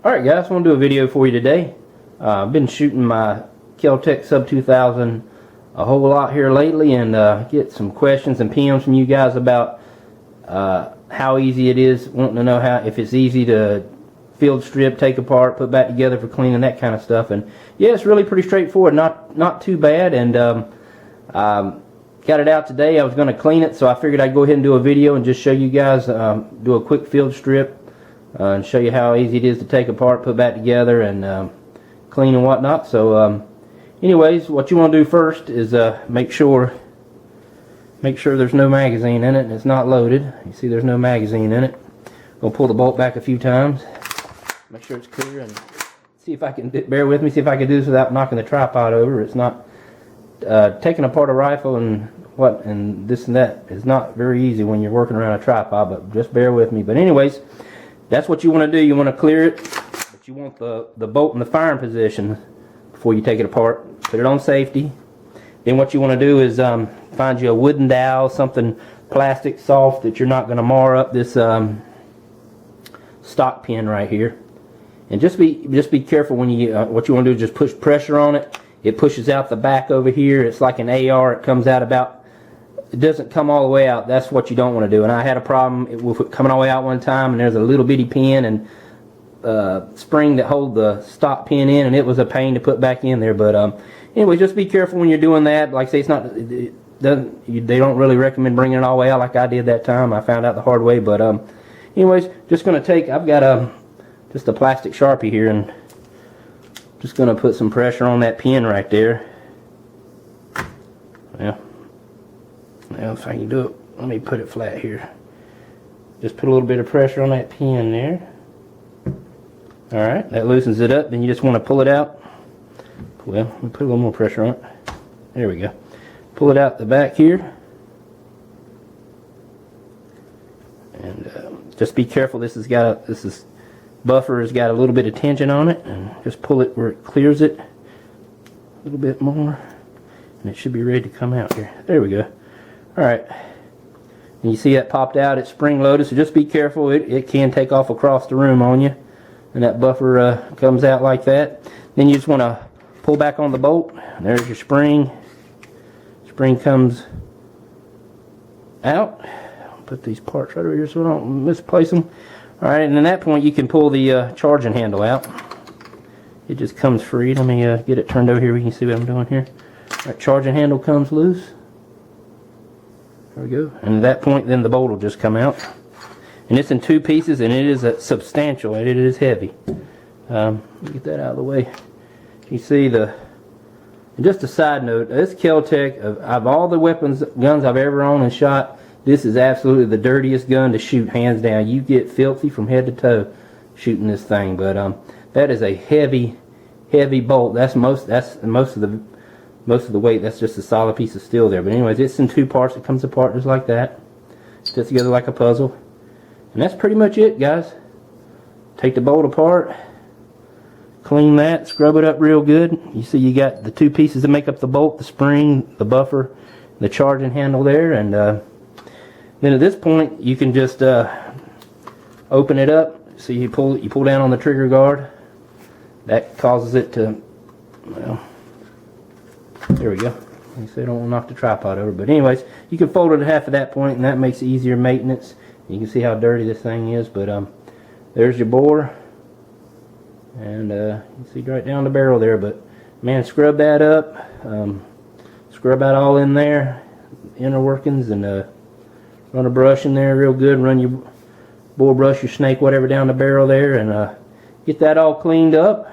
Alright guys, I want to do a video for you today. I've been shooting my Kel-Tec Sub 2000 a whole lot here lately, and get some questions and PMs from you guys about how easy it is, wanting to know if it's easy to field strip, take apart, put back together for cleaning, that kind of stuff. And yeah, it's really pretty straightforward, not too bad. And got it out today. I was going to clean it, so I figured I'd go ahead and do a video and just show you guys, do a quick field strip and show you how easy it is to take apart, put back together, and clean and whatnot. So anyways, what you want to do first is make sure there's no magazine in it and it's not loaded. You see there's no magazine in it. Gonna pull the bolt back a few times, make sure it's clear, and see if I can, bear with me, see if I can do this without knocking the tripod over. It's not taking apart a rifle and this and that is not very easy when you're working around a tripod, but just bear with me. But anyways, that's what you want to do. You want to clear it, but you want the bolt in the firing position before you take it apart. Put it on safety. Then what you want to do is find you a wooden dowel, something plastic soft that you're not going to mar up this stock pin right here. And just be careful when you what you want to do is just push pressure on it. It pushes out the back over here. It's like an AR. It comes out about, it doesn't come all the way out. That's what you don't want to do. And I had a problem with it coming all the way out one time, and there's a little bitty pin and spring that hold the stock pin in, and it was a pain to put back in there. But anyway, just be careful when you're doing that. Like I say, it's not, they don't really recommend bringing it all the way out like I did that time. I found out the hard way. But anyways, just going to take, I've got just a plastic Sharpie here, and just going to put some pressure on that pin right there. Yeah. Now if I can do it, let me put it flat here. Just put a little bit of pressure on that pin there. Alright, that loosens it up. Then you just want to pull it out. Well, let me put a little more pressure on it. There we go. Pull it out the back here. And just be careful. This buffer has got a little bit of tension on it, and just pull it where it clears it a little bit more, and it should be ready to come out here. There we go. Alright, and you see that popped out. It's spring loaded, so just be careful. It can take off across the room on you, and that buffer comes out like that. Then you just want to pull back on the bolt, and there's your spring. Spring comes out. I'll put these parts right over here so I don't misplace them. Alright, and at that point you can pull the charging handle out. It just comes free. Let me get it turned over here. We can see what I'm doing here. Alright, charging handle comes loose. There we go. And at that point, then the bolt will just come out. And it's in two pieces, and it is substantial, and it is heavy. Let me get that out of the way. You see and just a side note, this Kel-Tec, of all the guns I've ever owned and shot, this is absolutely the dirtiest gun to shoot, hands down. You get filthy from head to toe shooting this thing. But that is a heavy bolt. That's most of the weight. That's just a solid piece of steel there. But anyways, it's in two parts. It comes apart just like that. Fits together like a puzzle. And that's pretty much it, guys. Take the bolt apart, clean that, scrub it up real good. You see you got the two pieces that make up the bolt, the spring, the buffer, the charging handle there. And then at this point you can just open it up. So you pull down on the trigger guard. That causes it to, well, there we go. You see, I don't want to knock the tripod over. But anyways, you can fold it at half at that point, and that makes it easier maintenance. You can see how dirty this thing is. But there's your bore, and you can see right down the barrel there. But man, scrub that up, scrub out all in there, inner workings, and run a brush in there real good. Run your bore brush, your snake, whatever, down the barrel there, and get that all cleaned up.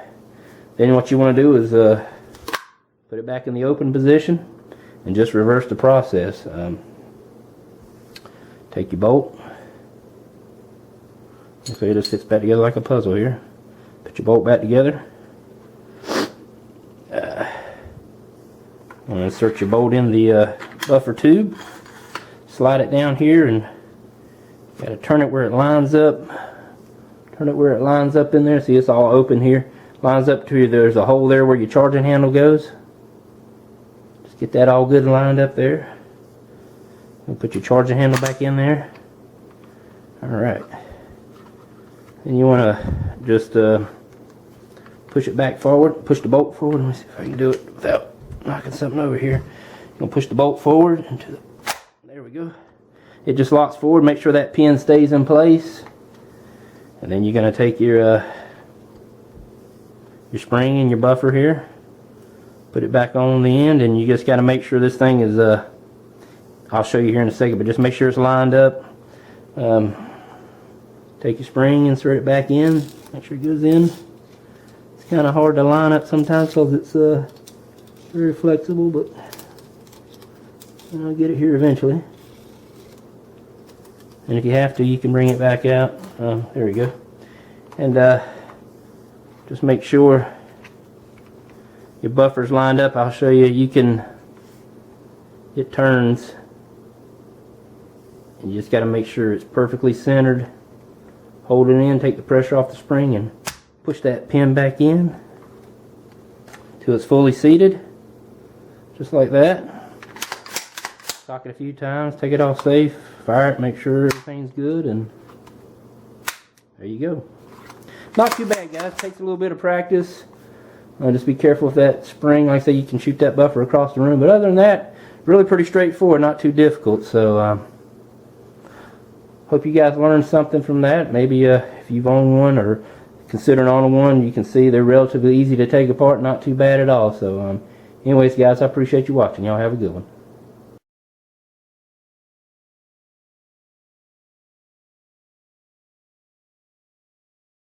Then what you want to do is put it back in the open position and just reverse the process. Take your bolt. So it just sits back together like a puzzle here. Put your bolt back together. And insert your bolt in the buffer tube. Slide it down here, and got to turn it where it lines up. Turn it where it lines up in there. See, it's all open here. Lines up to you. There's a hole there where your charging handle goes. Just get that all good and lined up there. And put your charging handle back in there. Alright. And you want to just push it back forward, push the bolt forward. Let me see if I can do it without knocking something over here. You're gonna push the bolt forward into the, there we go. It just locks forward. Make sure that pin stays in place. And then you're gonna take your spring and your buffer here, put it back on the end, and you just got to make sure this thing is, I'll show you here in a second, but just make sure it's lined up. Take your spring, insert it back in, make sure it goes in. It's kind of hard to line up sometimes because it's very flexible, but I'll get it here eventually. And if you have to, you can bring it back out. There we go. And just make sure your buffer's lined up. I'll show you. It turns. And you just got to make sure it's perfectly centered. Hold it in, take the pressure off the spring, and push that pin back in till it's fully seated. Just like that. Sock it a few times, take it off safe, fire it, make sure everything's good, and there you go. Not too bad, guys. Takes a little bit of practice. Just be careful with that spring. Like I say, you can shoot that buffer across the room, but other than that, really pretty straightforward, not too difficult. So hope you guys learned something from that. Maybe if you've owned one or considering owning one, you can see they're relatively easy to take apart, not too bad at all. So anyways, guys, I appreciate you watching. Y'all have a good one.